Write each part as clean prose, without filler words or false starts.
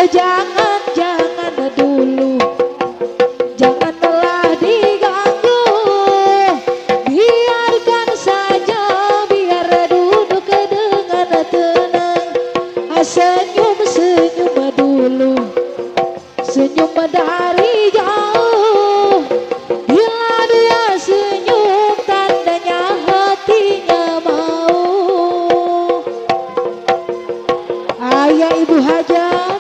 Jangan, jangan dulu, janganlah diganggu, biarkan saja, biar duduk dengan tenang. Senyum, senyum dulu, senyum dari jauh. Bila dia senyum, tandanya hatinya mau. Ayah ibu hajat,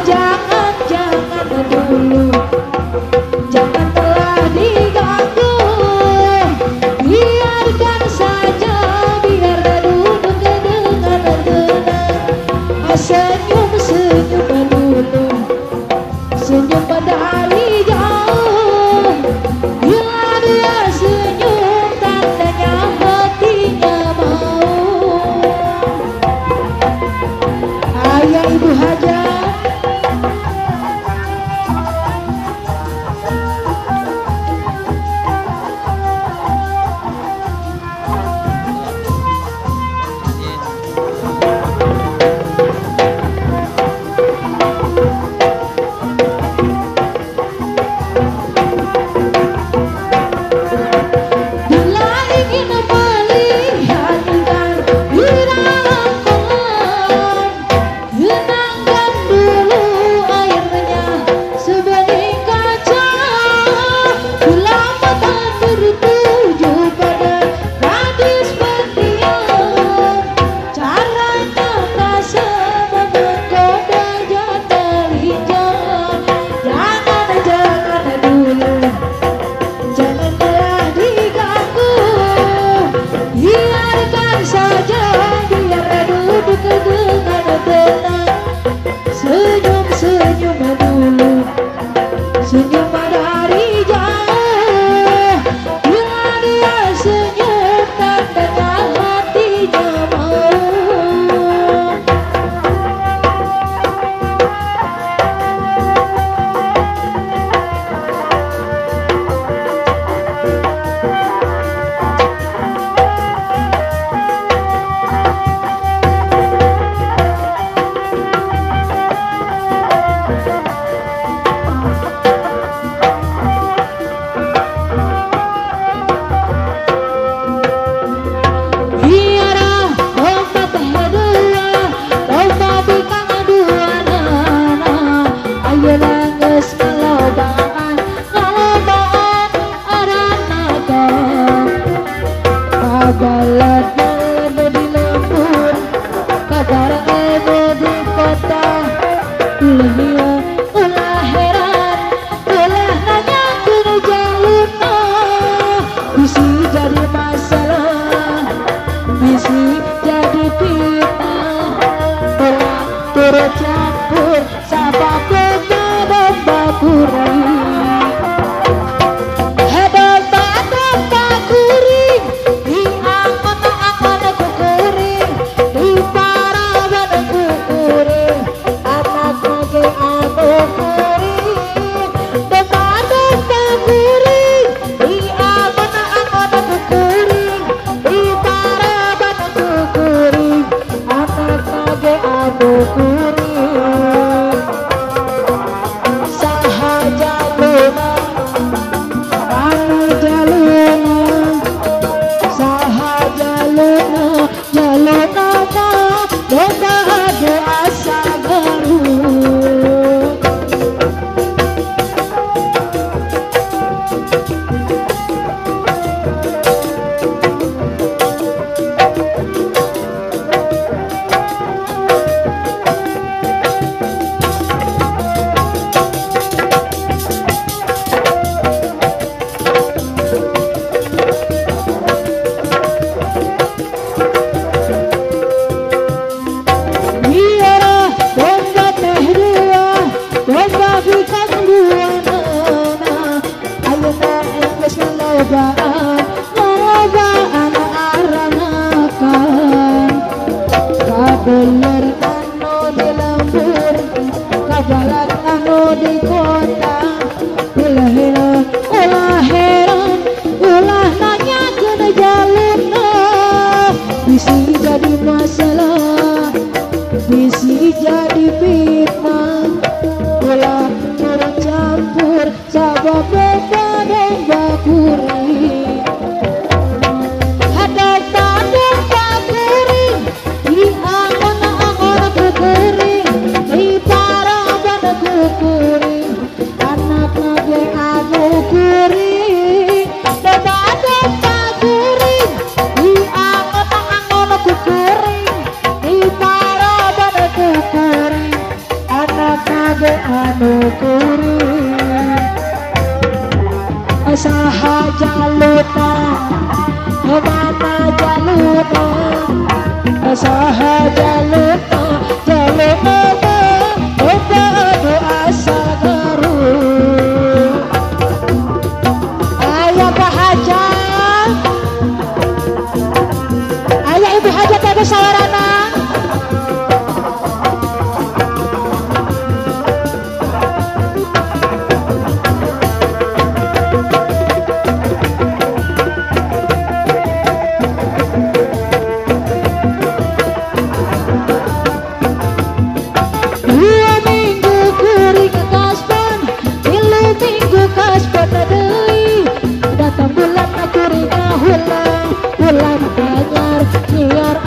jangan, jangan dulu, janganlah diganggu, biarkan saja, biar duduk dengan tenang. Senyum, senyum dulu, senyum dari jauh. Bila dia senyum, tandanya hatinya mau. Ayah ibu hajat, senyum dari jauh. Bila dia senyum, tandanya hatinya mau. Balat di lembur, kabar di kota. Ulah heran, ulah nanya ke jalurna. Bisi jadi masalah, bisi jadi fitnah. Ulah turut campur, sabak kota domba kuring. Kuri bisi jadi masalah, bisi jadi fitnah, ulah bercampur sabab beda domba kuring. Ada domba kuring di angon-angon kukuring, di paraban kukuring, anak nage anu kuring. Domba kuring di angon-angon kukuring, di paraban kukuring, anak nage anu kuring. Saha jaluna mana jaluna, saha jaluna jaluna domba anu asa garut. Ayah Pak Hajat, ayah Ibu Hajat ada sawarana. Datang bulan aku ringa hulang, bulan anyar nyiar